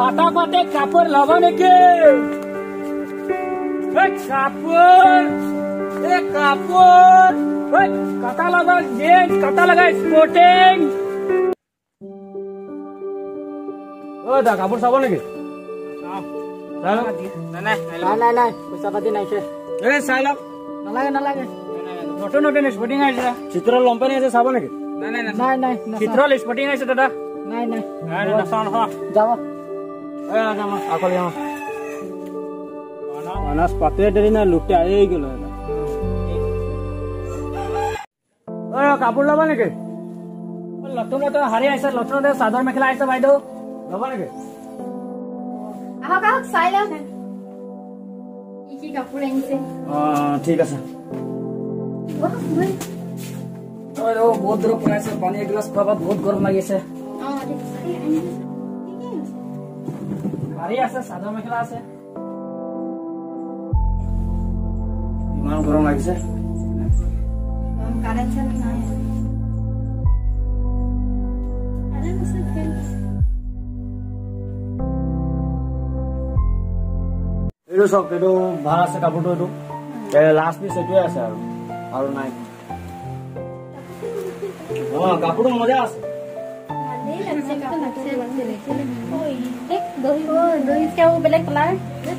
फटाफट एक कापूर लावा नेके एक कापूर कथा लगा जेंट्स कथा लगा स्पोर्टिंग ओ दा कापूर चाब नेके নাই পইচা পাতি নাইছে চাই লওক নালাগে নতুন নতুন স্পৰ্টিং আহিছে চিত্ৰ লম্পেন আছে চাব নেকি নাই চিত্ৰ স্পৰ্টিং আহিছে দাদা নাই নাচাওঁ নহয় যাব আকল যাওঁ অনাজ পাতে দেৰি নাই লুটে আহি গ'ল কাপোৰ ল'বা নেকি নতুন শাৰী আহিছে নতুন চাদৰ মেখেলা আহিছে বাইদেউ ল'বা নেকি চাই লওঁ কি কাপোৰ আহিছে ঠিক আছে বহুত দূৰ পৰা আছে পানী এগিলাচ খোৱা বহুত গৰম লাগিছে শাৰী আছে চাদৰ মেখেলা আছে ইমান গৰম লাগিছে এইটো চব এইটো ভাল আছে কাপোৰটো এইটো লাষ্ট পিচ এইটোৱে আছে আৰু নাই কাপোৰটো মজা আছে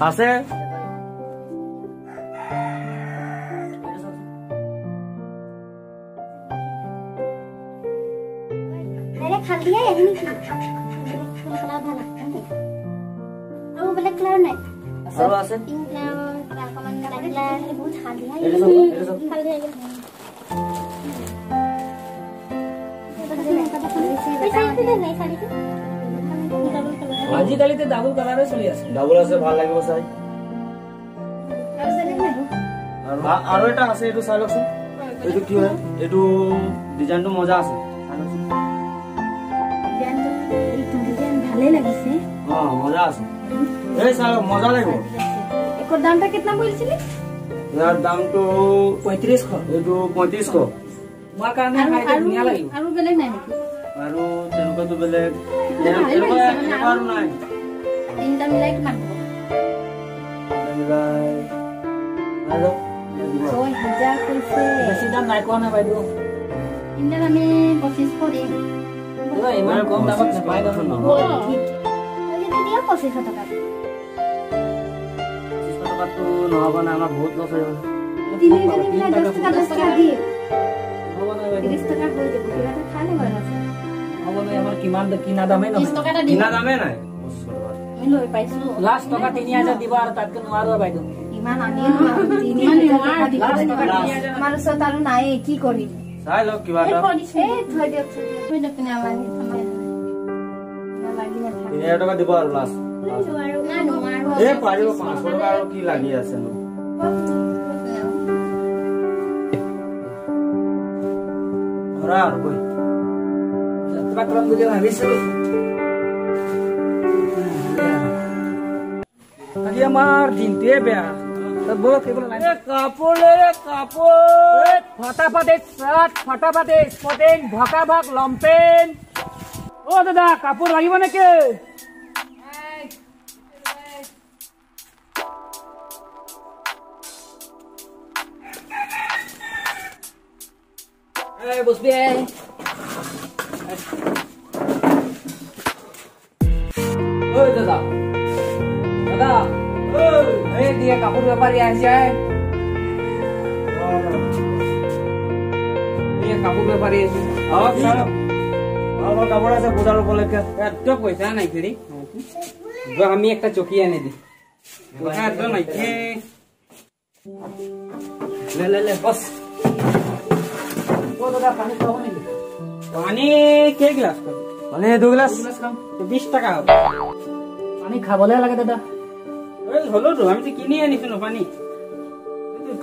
আছে আৰু আছে আজিকালিতে ডাবল কালাৰে চলি আছে ডাবল আছে ভাল লাগিব চাই আৰু এটা আছে এইটো চাই লওকচোন এইটো কি হয় এইটো ডিজাইনটো মজা আছে ভালে লাগিছে মজা আছে এই চাই মজা লাগিব একৰ দামটা কিतना বলছিলি ইয়াৰ দামটো 3500 এইটো 3500 তোমাৰ কাৰণে হাইটো ধুনীয়া লাগিব আৰু বেলেগ নাই নেকি আৰু তেনেকুৱাটো বেলেগ আৰু নাই তিনটা মিলাই কিমান হ'ব 6000 কৈছে বেছি দাম নাই কোৱা না বাইদেউ তিনটা আমি 2500 দিম ইমান কম দামত নাপাই নহয় দিয়া 2500 টকা 2500 টকাটো নহব না আমাৰ বহুত লছ হৈ তিনি জনী মিলাই 10 টকা দিম হ'ব না 30 টকা হৈ যাব কিবাটা খালে হয় আছে হ'ব না আমাৰ কিমান কিনা দামে নহয় 30 টকাটা দিম কিনা দামে নাই আমি লৈ পাইছো লাষ্ট টকা 3000 দিব আৰু তাতকে নোৱাৰো বাইদেউ ইমান আনি 3000 দিব আমাৰ ওচৰত আৰু নাই কি কৰিম চাই লওক কিবা এটা থৈ দিয়ক কিনা লাগে সময় লাগি না 3000 টকা দিব আৰু লাষ্ট এই পাৰিব 500 টকা আৰু কি লাগি আছে ন ধৰা আৰু গৈ কিবা কৰম বুলি ভাবিছিলো আজি আমাৰ দিনটোৱে বেয়া কাপোৰ ফটাফাটে চাৰ্ট ফটাফাটে স্পৰ্টিং ভকা ভাগ লম্পেন অ দাদা কাপোৰ লাগিব নেকি বসবি দাদা দাদা দিয়ে কাপোৰ বেপাৰী আহিছে কাপোৰ বেপাৰী কাপোৰ আছে বজাৰ উপলক্ষে একদম পইচা নাই ফেৰি আমি একটা চকী আনি দি পইচা একদম নাই বস দাদা পানী খাব নেকি পানী কেই গ্লাছ পানী 2 গ্লাছ 20 টাকা পানী খাবলে লাগে দাদা এই হলোতো আমি কিনি আনিছো ন পানী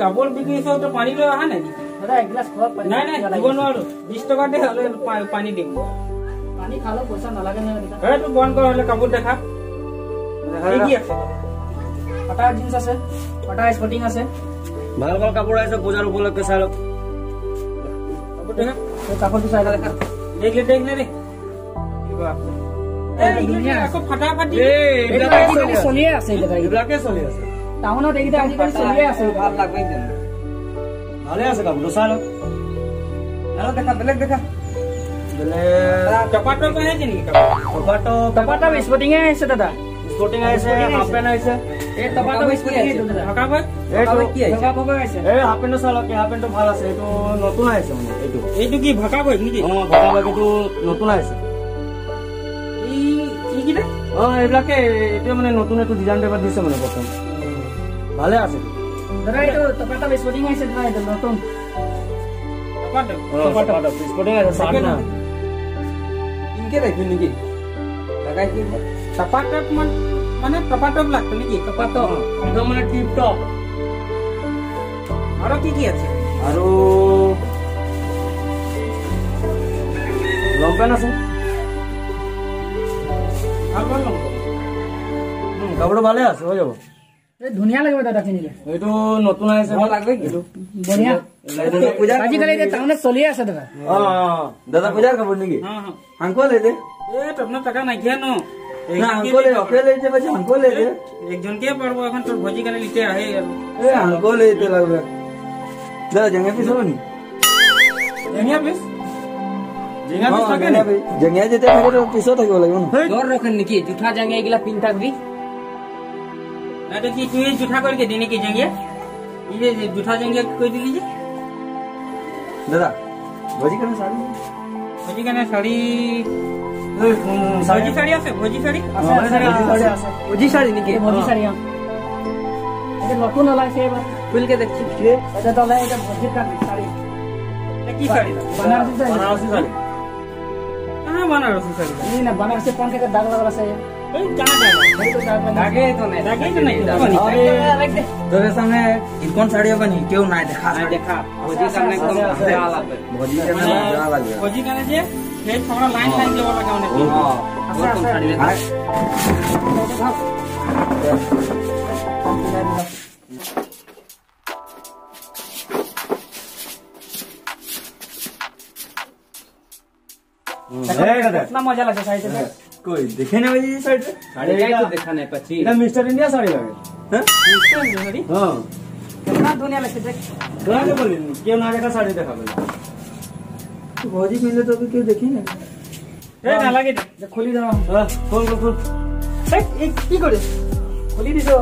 কাপোৰ বিক্ৰীছো তো পানী লৈ অহা নাই দাদা এক গ্লাস খোৱা পানী নাই দিব নোৱাৰো 20 টকা দে হলে পানী দিম পানী খালে পইচা নালাগে না দাদা এই তো বন্ধ কৰ হলে কাপোৰ দেখা কি আছে পাটা জিন্স আছে পাটা স্পটিং আছে ভাল ভাল কাপোৰ আছে পূজাৰ উপলক্ষে চাই লওক কাপোৰ দেখা কাপোৰটো চাই দেখা দেখ লে রে কি বাপ এই আকৌ ফাটা ফাটি এটা চলিয়ে আছে এটা এইবিলাকে চলি আছে টাউনত এইটা আজিকালি চলিয়ে আছে ভাল লাগবে দেন ভালে আছে কাপোৰটো চাই লওক আৰু দেখা বেলেগ দেখা বেলে টপাটো কহে কি নেকি টপাটো স্পটিং আছে দাদা স্পটিং আছে হাফ পেন আছে এই টপাটো স্পটিং আছে দাদা ঢকা ভাই এই কি আছে ঢকা ভাই আছে এই হাফ পেনটো চাই লওক হাফ পেনটো ভাল আছে এটো নতুন আছে মানে এইটো কি ভকা ভাই নেকি ভকা ভাই এটো নতুন আছে ই কি রে এইবিলাকে এটো মানে নতুন এটো ডিজাইন টাইপৰ দিছে মানে প্ৰথম ভালে আছে দাদা এটো টপাটো স্পটিং আছে দাদা এটো নতুন টপাটো স্পটিং আছে সামনে না ইনকে দেখি নেকি লাগাই কি টপাটো মানে টপাটো লাগতো নেকি টপাটো একদম মানে টিপ টপ আৰু কি আছে আৰু লম্পেন আছে কাপড় ভালে আছে হৈ যাব এই ধুনিয়া লাগবে দাদা কিনিলে এইটো নতুন আছে ভাল লাগবে এইটো বঢ়িয়া আজিকালি যে টাউনে চলি আছে দাদা দাদা পূজাৰ কাপড় নেকি হাংকো লৈ দে এই তোমনা টাকা নাই কিয়া নো না হাংকো লৈ অকে লৈ যে বাজি হাংকো লৈ দে একজন কে পারবো এখন তোর ভজি কানে লিতে আহে এই হাংকো লইতে লাগবে দাদা জঙ্গা পিস হবনি জঙ্গা পিস থাকে না জঙ্গা যেতে থাকে তো পিসও থাকিব লাগিব না দর রাখেন নাকি জুঠা জঙ্গা এগুলা পিন থাকবি না তো কি তুই জুঠা করকে দিনে কি জঙ্গা এই যে জুঠা জঙ্গা কই দিলি যে দাদা ভজি কানে শাড়ি ভজি শাড়ি আছে ভজি শাড়ি ভজি শাড়ি নাকি ভজি শাড়ি এটা নতুন লাইছে এবার খুলকে দেখছি এটা তো এটা ভজি শাড়ি এটা কি শাড়ি বানারসি শাড়ি कहां बनारसी साड़ी नहीं ना बनारसी कौन के दाग लगा আছে এই জানা দাগে তো নাই अरे তোরে সামনে কোন শাড়ি বানি কেউ নাই দেখা ভজি কানে একদম ভালো লাগবে ভজি কানে ভালো লাগবে ভজি কানে যে এই থোড়া লাইন দেওয়া লাগা অনেক হ্যাঁ কোন শাড়ি कितना मजा लगे साइड से कोई देखे ना भाई साइड से साड़ी तो देखा नहीं पची এটা মিস্টার ইন্ডিয়া শাড়ি লাগে হ্যাঁ মিস্টার ইন্ডিয়া শাড়ি हां कितना दुनिया लगे देख कहां से बोलिन क्यों ना देखा शाड़ी देखा बोले तो भौजी मिले तो भी क्यों देखी ना ए ना लगे जे खोली दाও हां खोल ए की करे खोली दिसो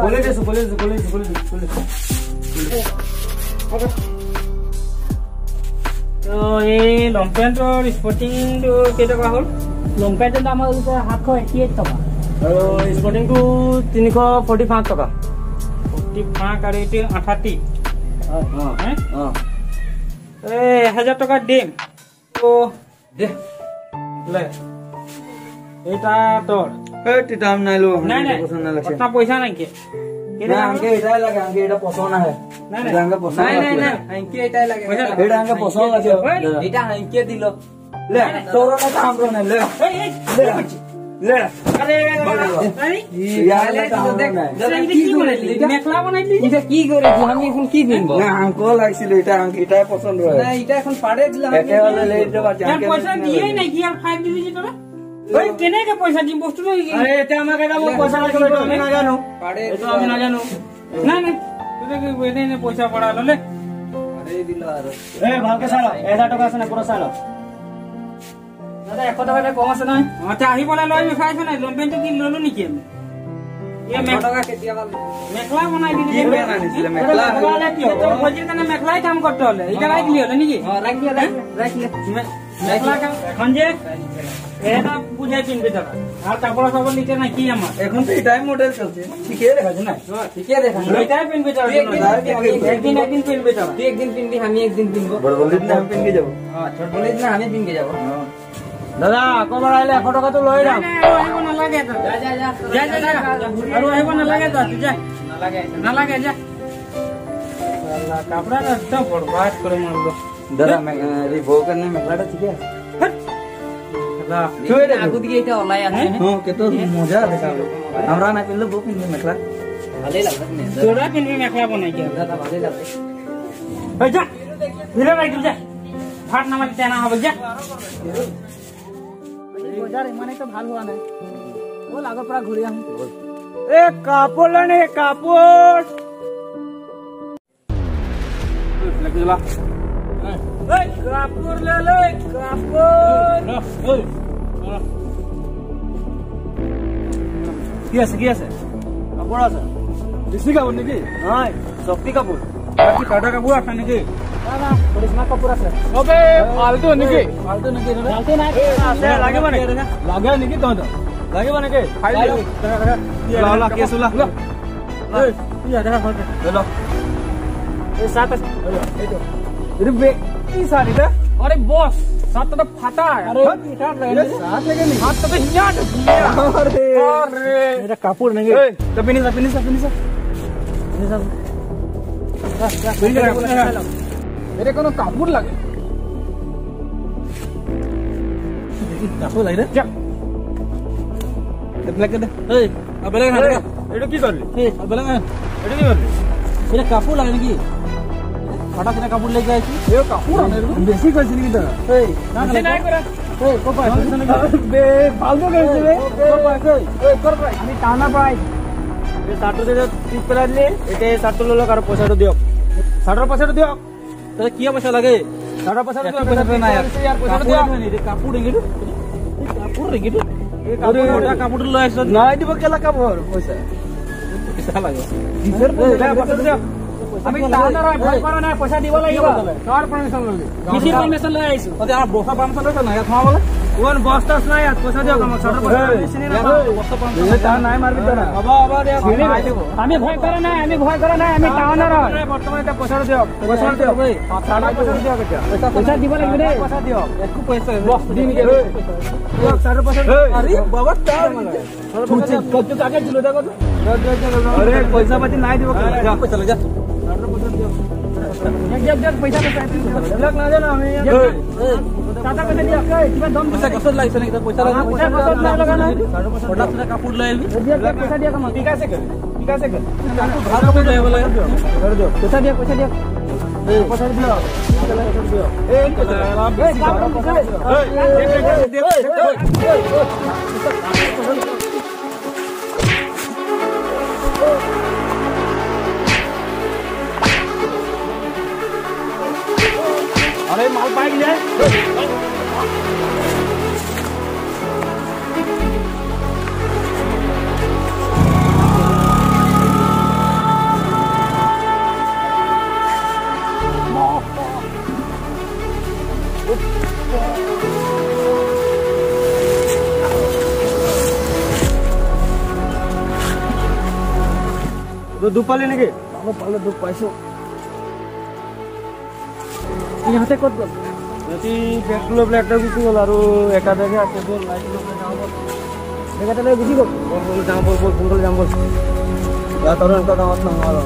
तो এই লম্পেন্টৰ স্পটিংটো কেই টকা হ'ল লম্পেন্টৰ দাম হ'ল 788 টকা আৰু স্পটিংটো 345 টকা 45 আৰু এটো 88 1000 টকা দিম তো দে ले এটা তোর এই দাম নাই লো পছন্দ না লাগছে ওটা পয়সা নাই কে না আমাকে এটাই লাগে আমাকে এটা পছন্দ না না এটা আমাকে পছন্দ না আমাকে এটাই লাগে এটা আমাকে পছন্দ লাগে এটা আমাকে দিল ले তোর না কাম করো না ले ले আরে আরে यार দেখ কি করে মেখলা বানাইলি এটা কি করে আমি এখন কি কিনবো না আমাকে লাগছিল এটা আমাকে এটাই পছন্দ হয় না এটা এখন পাড়ে দিলাম এটা হলো ले দিতে পারছি আমি পয়সা দিই নাই কি আর 5 দিলি যে তোরা ওই কেনে কে পয়সা দিম বস্তু লই আরে এটা আমাকে এটা পয়সা লাগবে তো আমি না জানো পাড়ে এটা আমি না জানো না না তুই কি বইনে নে পয়সা পড়ালো ले আরে দিল আর এ ভালকে সারা 1000 টাকা আছে না পুরো সারা দাদা 100 টাকা কম আছে না আচ্ছা আহি বলে লই খাইছ না লম্পেন তো কি ললো নি কি ये मेखला के दिया मेखला बनाई दी ये बनाइছিল मेखला वाला की तो मजिर कने मेखलाई काम करते হলে এটা রাখ লিও নাকি हां রাখ ले मेखला का এখন যে এটা বুঝাই কিনবে দাদা আর কাপড় সব নিতে না কি আমার এখন তো এটাই মডেল চলছে ঠিকই দেখাছ না ঠিকই দেখাছ এটাই কিনবে দাদা একদিন কিনবে দাদা তুই একদিন কিনবি আমি একদিন কিনবো বড় বলিস না আমি কিনকে যাব হ্যাঁ ছোট বলিস না আমি কিনকে যাব দাদা কবার আইলে 100 টাকা তো লই রাখ না আইবো না লাগে তো যা আর আইবো না লাগে তো তুই যা ना लगे जा साला कपड़ा ना तो बर्बाद करे मार दो दादा मैं रे भो करने में खड़ा ठीक है साला क्यों रे आगु दिए इटा ओलाई आछे हां के तो मजा देखा हमरा ना पिल्लो भो पिन मेखला ভালেই লাগছে নে तोरा किन में मेखला बनाई के দাদা ভালেই লাগছে ए जा धीरे भाई तू जा फाट ना मत देना হবে যা বাজার মানে তো ভালো হওয়া নাই ও লাগো পুরা ঘুরে আম এ কাপড় লানে কাপড় লাগলা এই কাপড় ले কাপড় ওই কি আছে কাপড় আছে দিছি কাপড় নাকি নাই শক্তি কাপড় বাকি টাটা কাপড় আছে নাকি না পরিষ্কার কাপড় আছে ওবে ফালতু নাকি ফালতু নাই আছে লাগে মানে লাগে নাকি তো লাগে মানে কে খাই লা লা কেস লা এই ইয়া দেখা ফটো লো এই সাত এই তো রে বে কি সারি রে আরে বস সাত তো ফাটা আরে এটা লাগে সাত লাগে নি হাত তো হিয়া আরে এটা কাপড় নাকি এই তো পিনিসা मेरे को कापूर लगे कापूर लगे जा ब्लैक दे ए अब ब्लैक ना एडो की करली ए अब ब्लैक एडो की करली मेरे कापूर लगे की फटा से कापूर लेके आई थी ए कापूर आने बेसी कर सिनी तो ए नहीं करा ए को पाए बे फालतू करছে रे को पाए ए कर पाए আমি টানা পাই এ 60 টাকা টিপ পেলালে এটা 60 ললো কার পয়সাটা দিও 60 পয়সাটা দিও तो किया पैसा लगे 60 पैसा ना यार पैसा दिया नहीं रे कापूर देंगे रे कापूर देंगे रे ये कापूर मोटा कापूर लो ऐसा ना दिबो केला कापूर पैसा लगे सर पैसा আমি টানা রয় ভয় করো না পয়সা দিব লাগিব কার পারমিশন ললি কিসির পারমিশন লই আইছো ওতে আমার বসা পারমিশন লইছ না থামা বলে কোন বসতাস না यार পয়সা দিও কাম 60 পয়সা বেশি না বসা পারমিশন তা নাই মারবি তো না বাবা বাবা রে আমি ভয় করে না আমি টানা রয় বর্তমানে এটা পয়সা দিও ভাই 60 পয়সা দিও কেটা পয়সা দিব লাগবে রে পয়সা দিও একটু পয়সা বস দিন কে 60 পয়সা আরে বাবা তা তুই কত টাকা দিলো দেখো আরে পয়সা পাতি নাই দিব যা পয়সা যা जब पैसा लग ना देना हमें टाटा पैसा दिया कितना दम पैसा कसर लाइस नहीं पैसा लगाना छोटा सा कापूर ले पैसा दिया कम ठीक है कर कापूर घर पे ले बोले कर दो पैसा दिया पैसा दियो ए अरे माल बाइक जाए দুপালি নাকি পালে দুখ পাইছো ইহাতে কত গল যদি পেট্রোল ব্লেডটা গুছি গল আর একা দেখে আছে বল লাইট লোকে যাও বল দেখাতে লাগে গুছি গল বল যাও বল বল যাও বল যা তরন কথা মত না মারো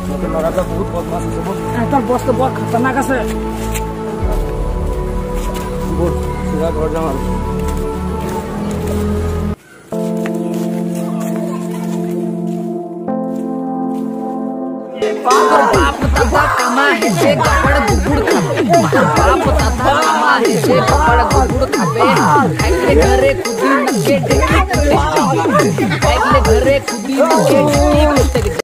মতে লড়াটা বহুত বদমাশ আছে বল একটা বস তো বড় খতরনাক আছে বল সিধা ঘর যাও बाप दादा कमा है से कपड़ गुड़ खाबे बाप दादा कमा है से कपड़ गुड़ खाबे खाइले घरे खुदी के देखी खाइले घरे खुदी के